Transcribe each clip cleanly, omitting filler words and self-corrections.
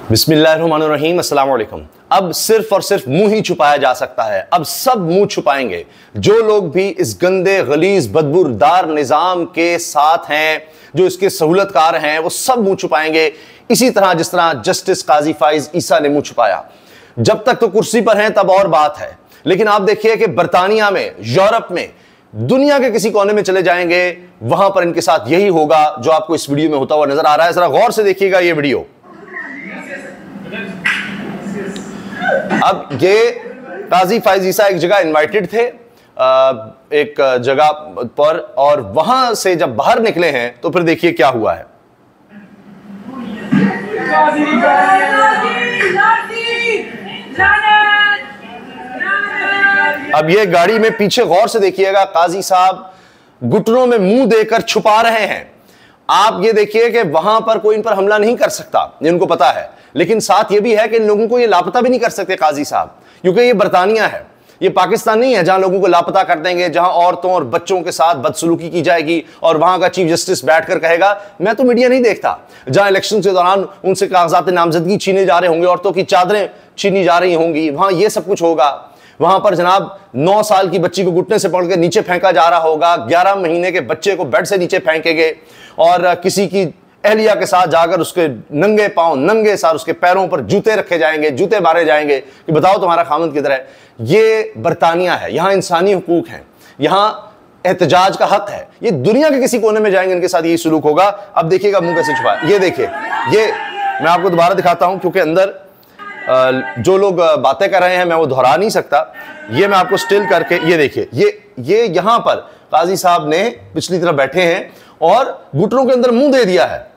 बिस्मिल्लाहिर्रहमानिर्रहीम, अस्सलाम वालेकुम। अब सिर्फ और सिर्फ मुंह ही छुपाया जा सकता है। अब सब मुंह छुपाएंगे। जो लोग भी इस गंदे गलीज बदबूदार निजाम के साथ हैं, जो इसके सहूलतकार हैं, वो सब मुंह छुपाएंगे, इसी तरह जिस तरह जस्टिस काजी फाइज ईसा ने मुंह छुपाया। जब तक तो कुर्सी पर हैं तब और बात है, लेकिन आप देखिए कि बरतानिया में, यूरोप में, दुनिया के किसी कोने में चले जाएंगे, वहां पर इनके साथ यही होगा जो आपको इस वीडियो में होता हुआ नजर आ रहा है। जरा गौर से देखिएगा ये वीडियो। अब ये काजी फाइज ईसा एक जगह इनवाइटेड थे, एक जगह पर, और वहां से जब बाहर निकले हैं तो फिर देखिए क्या हुआ है। अब ये गाड़ी में पीछे गौर से देखिएगा, काजी साहब घुटनों में मुंह देकर छुपा रहे हैं। आप ये देखिए कि वहां पर कोई इन पर हमला नहीं कर सकता, ये उनको पता है, लेकिन साथ ये भी है कि इन लोगों को ये लापता भी नहीं कर सकते काजी साहब, क्योंकि ये बरतानिया है, ये पाकिस्तान नहीं है जहां लोगों को लापता कर देंगे, जहां औरतों और बच्चों के साथ बदसलूकी की जाएगी और वहां का चीफ जस्टिस बैठकर कहेगा मैं तो मीडिया नहीं देखता। जहां इलेक्शन के दौरान उनसे कागजात नामजदगी छीने जा रहे होंगे, औरतों की चादरें छीनी जा रही होंगी, वहां ये सब कुछ होगा। वहां पर जनाब 9 साल की बच्ची को घुटने से पकड़ के नीचे फेंका जा रहा होगा, 11 महीने के बच्चे को बेड से नीचे फेंकेंगे, और किसी की एहलिया के साथ जाकर उसके नंगे पांव, नंगे सार उसके पैरों पर जूते रखे जाएंगे, जूते मारे जाएंगे कि बताओ तुम्हारा खामद किधर है। ये बरतानिया है, यहां इंसानी हुकूक हैं, यहां एहतजाज का हक है। ये दुनिया के किसी कोने में जाएंगे, इनके साथ यही सुलूक होगा। अब देखिएगा मुंह कैसे छुपा है। ये देखिए, ये मैं आपको दोबारा दिखाता हूं क्योंकि अंदर जो लोग बातें कर रहे हैं मैं वो दोहरा नहीं सकता। ये मैं आपको स्टिल करके, ये देखिए, ये यहां पर काजी साहब ने पिछली तरफ बैठे हैं और घुटनों के अंदर मुंह दे दिया है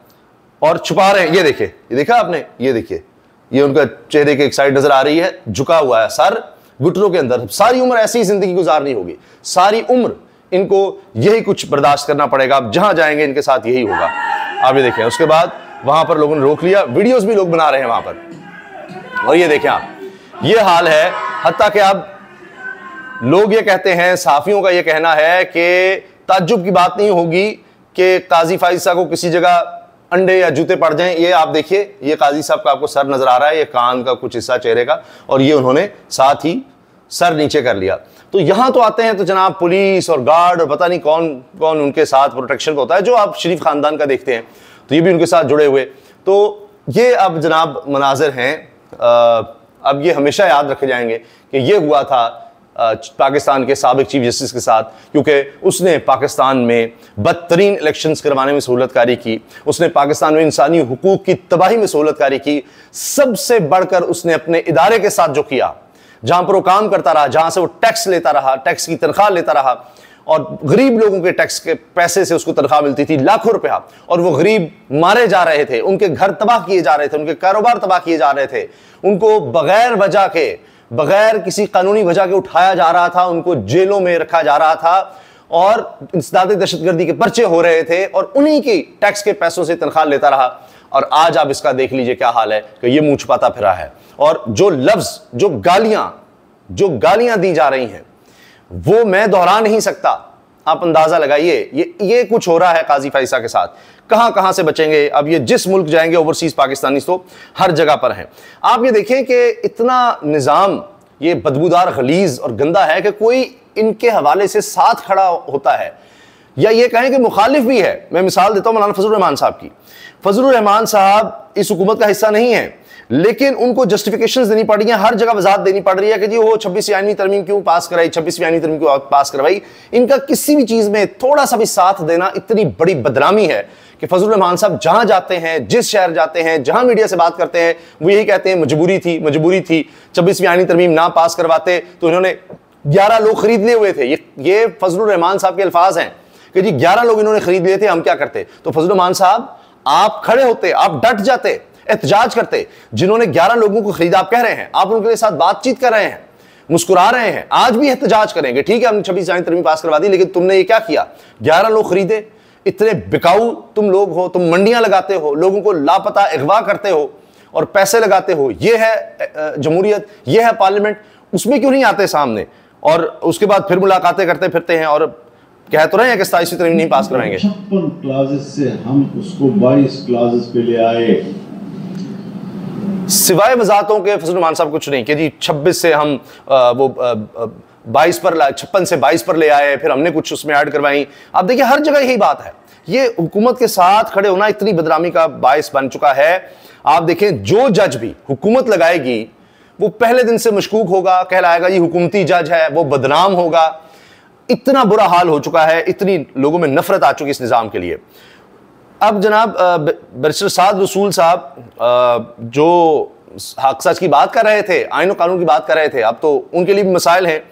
और छुपा रहे हैं। ये देखिए, ये देखा आपने, ये देखिए, ये उनका चेहरे की एक साइड नजर आ रही है, झुका हुआ है सर घुटनों के अंदर। सारी उम्र ऐसी ही जिंदगी गुजारनी होगी, सारी उम्र इनको यही कुछ बर्दाश्त करना पड़ेगा। अब जहां जाएंगे इनके साथ यही होगा। आप ये देखें, उसके बाद वहां पर लोगों ने रोक लिया, वीडियोस भी लोग बना रहे हैं वहां पर, और ये देखें आप, ये हाल है। हत्ता कि अब लोग ये कहते हैं, सहाफियों का ये कहना है कि ताज्जुब की बात नहीं होगी कि काजी फाइज साहब को किसी जगह अंडे या जूते पड़ जाएं। ये आप देखिए, ये काजी साहब का आपको सर नजर आ रहा है, ये कान का कुछ हिस्सा चेहरे का, और ये उन्होंने साथ ही सर नीचे कर लिया। तो यहां तो आते हैं तो जनाब पुलिस और गार्ड और पता नहीं कौन कौन उनके साथ प्रोटेक्शन होता है, जो आप शरीफ खानदान का देखते हैं, तो ये भी उनके साथ जुड़े हुए। तो ये अब जनाब मनाजिर हैं। अब ये हमेशा याद रखे जाएंगे कि ये हुआ था पाकिस्तान के साबिक चीफ जस्टिस के साथ, क्योंकि उसने पाकिस्तान में बदतरीन इलेक्शंस करवाने में सहूलतकारी की, उसने पाकिस्तान में इंसानी हुकूक की तबाही में सहूलतकारी की। सबसे बढ़कर उसने अपने इदारे के साथ जो किया, जहां पर वो काम करता रहा, जहां से वो टैक्स लेता रहा, टैक्स की तनख्वाह लेता रहा, और गरीब लोगों के टैक्स के पैसे से उसको तनख्वाह मिलती थी लाखों रुपया, और वो गरीब मारे जा रहे थे, उनके घर तबाह किए जा रहे थे, उनके कारोबार तबाह किए जा रहे थे, उनको बगैर वजह के, बगैर किसी कानूनी वजह के उठाया जा रहा था, उनको जेलों में रखा जा रहा था, और इंसदाद दहशतगर्दी के पर्चे हो रहे थे, और उन्हीं की टैक्स के पैसों से तनख्वाह लेता रहा। और आज आप इसका देख लीजिए क्या हाल है कि ये मुंह छुपाता फिरा है, और जो लफ्ज, जो गालियां दी जा रही हैं वो मैं दोहरा नहीं सकता। आप अंदाजा लगाइए, ये कुछ हो रहा है काजी फाइसा के साथ। कहां कहां से बचेंगे अब ये? जिस मुल्क जाएंगे ओवरसीज पाकिस्तानी तो हर जगह पर हैं। आप ये देखें कि इतना निजाम ये बदबूदार गलीज और गंदा है कि कोई इनके हवाले से साथ खड़ा होता है, या ये कहें कि मुखालिफ भी है। मैं मिसाल देता हूं मौलाना फजलुर रहमान साहब की। फजलुर रहमान साहब इस हुकूमत का हिस्सा नहीं है, लेकिन उनको जस्टिफिकेशंस देनी पड़ रही है, हर जगह वजाहत देनी पड़ रही है कि जी वो 26वीं आईनी तरमीम क्यों पास कराई, 26वीं आईनी तरमीम क्यों पास करवाई। इनका किसी भी चीज में थोड़ा सा भी साथ देना इतनी बड़ी बदनामी है कि फजलुर रहमान साहब जहां जाते हैं, जिस शहर जाते हैं, जहां मीडिया से बात करते हैं, वो यही कहते हैं मजबूरी थी, मजबूरी थी। 26वीं आईनी तरमीम ना पास करवाते तो इन्होंने 11 लोग खरीद लिए हुए थे। ये फजलुर रहमान साहब के अल्फाज हैं कि जी 11 लोग इन्होंने खरीद लिए थे, हम क्या करते? तो फजलुर रहमान साहब आप खड़े होते, आप डट जाते, एहतजाज करते। जिन्होंने 11 लोगों को खरीदा, आप कह रहे हैं, आप उनके साथ बातचीत कर रहे हैं, मुस्कुरा रहे हैं, आज भी एहतजाज करेंगे। ठीक है, हमने 26 आईनी तरमीम पास करवा दी, लेकिन तुमने ये क्या किया? 11 लोग खरीदे, इतने बिकाऊ तुम लोग हो, तुम मंडियां लगाते हो, लोगों को लापता अगवा करते हो और पैसे लगाते हो। ये है जमहूरियत, ये है पार्लियामेंट। उसमें क्यों नहीं आते सामने? और उसके बाद फिर मुलाकातें करते फिरते हैं और कह तो रहे हैं कि 27वीं तरमीम नहीं पास करवाएंगे। 56 क्लासेस से हम उसको 22 क्लासेस पे ले आए। सिवाय वजाहतों के फजल रहमान साहब कुछ नहीं कि जी 26 से हम 22 पर 56 से 22 पर ले आए, फिर हमने कुछ उसमें ऐड करवाई। आप देखिए हर जगह यही बात है। ये हुकूमत के साथ खड़े होना इतनी बदनामी का बायस बन चुका है। आप देखें जो जज भी हुकूमत लगाएगी वो पहले दिन से मशकूक होगा, कहलाएगा ये हुकूमती जज है, वो बदनाम होगा। इतना बुरा हाल हो चुका है, इतनी लोगों में नफरत आ चुकी इस निज़ाम के लिए। अब जनाब बैरिस्टर साद रसूल साहब जो हक सच की बात कर रहे थे, आईन और कानून की बात कर रहे थे, अब तो उनके लिए भी मसाइल हैं,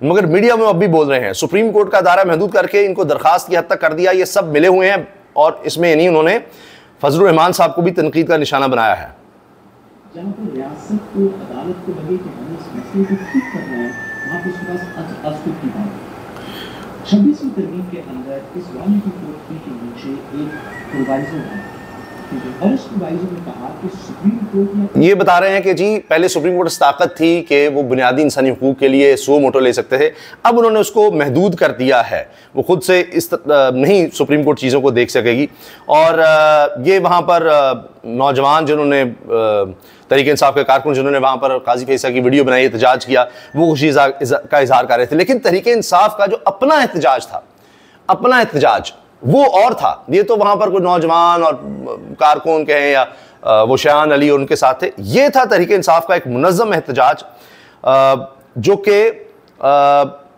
मगर मीडिया में अब भी बोल रहे हैं। सुप्रीम कोर्ट का दायरा महदूद करके इनको दरखास्त की हद तक कर दिया। ये सब मिले हुए हैं और इसमें नहीं उन्होंने फजलुर रहमान साहब को भी तनकीद का निशाना बनाया है। जहाँ पर रियासत को, अदालत को लगे कि हमें इस मसले को ठीक करना है, वहाँ पर उसके पास अज़्फ़ की बात 26वीं तरमीम के अंदर इस वाली की कोर्ट के नीचे एक प्रोवाइजर है और इस प्रोवाइजर ने कहा कि सुप्रीम कोर्ट ये बता रहे हैं कि जी पहले सुप्रीम कोर्ट ताकत थी कि वो बुनियादी इंसानी हुकूक के लिए सो मोटो ले सकते थे, अब उन्होंने उसको महदूद कर दिया है। वो खुद से इस नहीं सुप्रीम कोर्ट चीज़ों को देख सकेगी। और ये वहाँ पर नौजवान जिन्होंने तहरीक इंसाफ के कारकुन जिन्होंने वहाँ पर काजी फैसल की वीडियो बनाई, एहतजाज किया, वो खुशी का इजहार कर रहे थे। लेकिन तहरीक इंसाफ का जो अपना एहतजाज था, अपना एहतजाज वो और था। ये तो वहाँ पर कोई नौजवान और कारकुन कहें या वो शयान अली और उनके साथ थे। ये था तहरीक इंसाफ का एक मुनज़्ज़म एहतजाज जो कि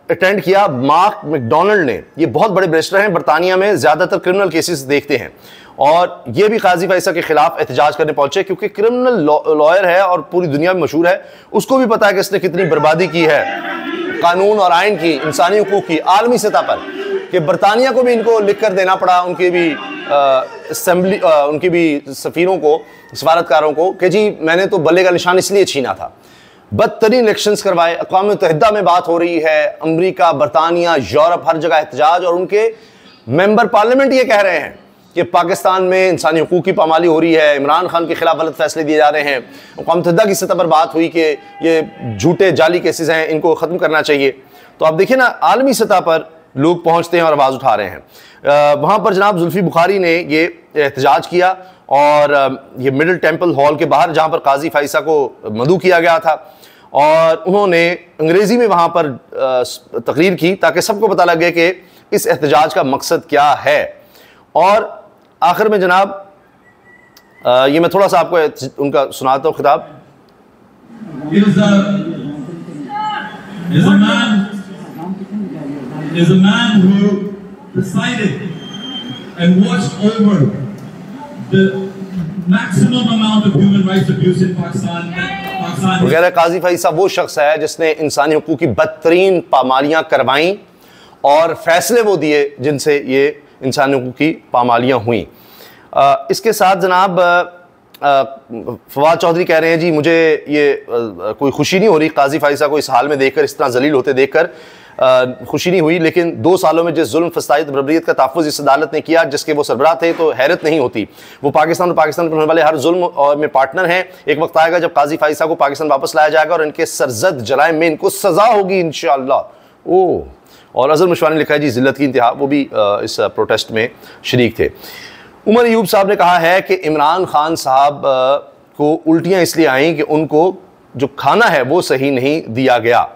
अटेंड किया मार्क मैकडोनाल्ड ने। ये बहुत बड़े बैरिस्टर हैं, बरतानिया में ज़्यादातर क्रिमिनल केसेस देखते हैं और ये भी काजी फैसल के खिलाफ एहतजाज करने पहुंचे क्योंकि क्रिमिनल लॉयर है और पूरी दुनिया में मशहूर है। उसको भी पता है कि इसने कितनी बर्बादी की है कानून और आइन की, इंसानी हुकूक की, आलमी सतह पर, कि बरतानिया को भी इनको लिख कर देना पड़ा, उनके भी असेंबली उनकी भी सफ़ीरों को, सफारतकारों को, कि जी मैंने तो बल्ले का निशान इसलिए छीना था। बदतरीन इलेक्शंस करवाए। अक़वाम मुत्तहिदा में बात हो रही है, अमरीका, बरतानिया, यूरोप, हर जगह एहतजाज, और उनके मेंबर पार्लियामेंट ये कह रहे हैं कि पाकिस्तान में इंसानी हुकूक की पामाली हो रही है, इमरान खान के खिलाफ गलत फैसले दिए जा रहे हैं। अक़वाम मुत्तहिदा की सतह पर बात हुई कि ये झूठे जाली केसेस हैं, इनको ख़त्म करना चाहिए। तो आप देखिए ना, आलमी सतह पर लोग पहुंचते हैं और आवाज़ उठा रहे हैं। वहाँ पर जनाब जुल्फ़ी बुखारी ने ये एहतजाज किया और ये मिडिल टेम्पल हॉल के बाहर जहाँ पर काजी फैसल को मदऊ किया गया था, और उन्होंने अंग्रेज़ी में वहाँ पर तकरीर की ताकि सबको पता लगे कि इस एहतजाज का मकसद क्या है। और आखिर में जनाब ये मैं थोड़ा सा आपको उनका सुनाता हूँ खिताब। Is a man who presided and watched over the maximum amount of human rights abuse in Pakistan. वगैरह काजी फैसल वो शख्स है जिसने इंसानी हुकूक की बदतरीन पामालियाँ करवाईं और फैसले वो दिए जिनसे ये इंसानी हुकूक की पामालियाँ हुई। इसके साथ जनाब फवाद चौधरी कह रहे हैं जी मुझे ये कोई खुशी नहीं हो रही काजी फैसल को इस हाल में देखकर, इस तरह जलील होते देखकर खुशी नहीं हुई, लेकिन 2 सालों में जिस जुल्म, फसाद, बर्बरियत का तहफ़्फ़ुज़ इस अदालत ने किया जिसके वो सरबराह थे, तो हैरत नहीं होती। वो पाकिस्तान और पाकिस्तान पर होने वाले हर जुल्म और में पार्टनर हैं। एक वक्त आएगा जब काजी फैसल को पाकिस्तान वापस लाया जाएगा और इनके सरजद जराइम में इनको सज़ा होगी इंशाअल्लाह। ओह, और अज़हर मुशफ़ाक़ ने लिखा है जी ज़िल्लत की इंतहा, वो भी इस प्रोटेस्ट में शरीक थे। उमर अयूब साहब ने कहा है कि इमरान खान साहब को उल्टियाँ इसलिए आईं कि उनको जो खाना है वो सही नहीं दिया गया,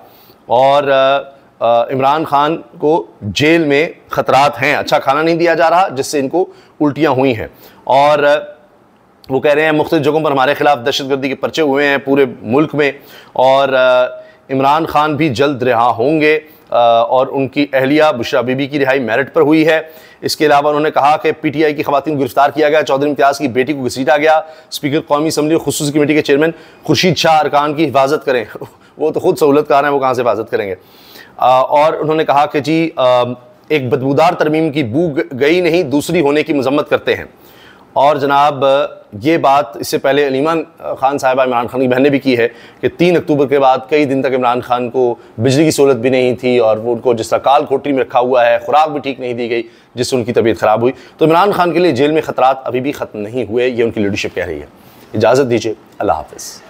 और इमरान खान को जेल में ख़तरात हैं, अच्छा खाना नहीं दिया जा रहा जिससे इनको उल्टियाँ हुई हैं। और वो कह रहे हैं मुख्तलिफ जगहों पर हमारे खिलाफ दहशतगर्दी के पर्चे हुए हैं पूरे मुल्क में, और इमरान खान भी जल्द रिहा होंगे, और उनकी अहलिया बुशरा बीबी की रिहाई मेरिट पर हुई है। इसके अलावा उन्होंने कहा कि PTI की ख़वातीन को गिरफ्तार किया गया, चौधरी इम्तियाज़ की बेटी को घसीटा गया, स्पीकर कौमी असम्बली खुसूसी कमेटी के चेयरमैन खुर्शीद शाह अरकान की हिफाजत करें। वो तो खुद सहूलतकार हैं, वो कहाँ से हिफाजत करेंगे। और उन्होंने कहा कि जी एक बदबूदार तरमीम की बू गई नहीं, दूसरी होने की मजम्मत करते हैं। और जनाब ये बात इससे पहले अलीमा खान साहिबा इमरान खान की बहन ने भी की है कि 3 अक्टूबर के बाद कई दिन तक इमरान खान को बिजली की सहूलत भी नहीं थी, और वो उनको जिस तरह काल कोठरी में रखा हुआ है, खुराक भी ठीक नहीं दी गई जिससे उनकी तबीयत ख़राब हुई। तो इमरान खान के लिए जेल में ख़तरात अभी भी ख़त्म नहीं हुए, ये उनकी लीडरशिप कह रही है। इजाज़त दीजिए, अल्लाह हाफ़िज़।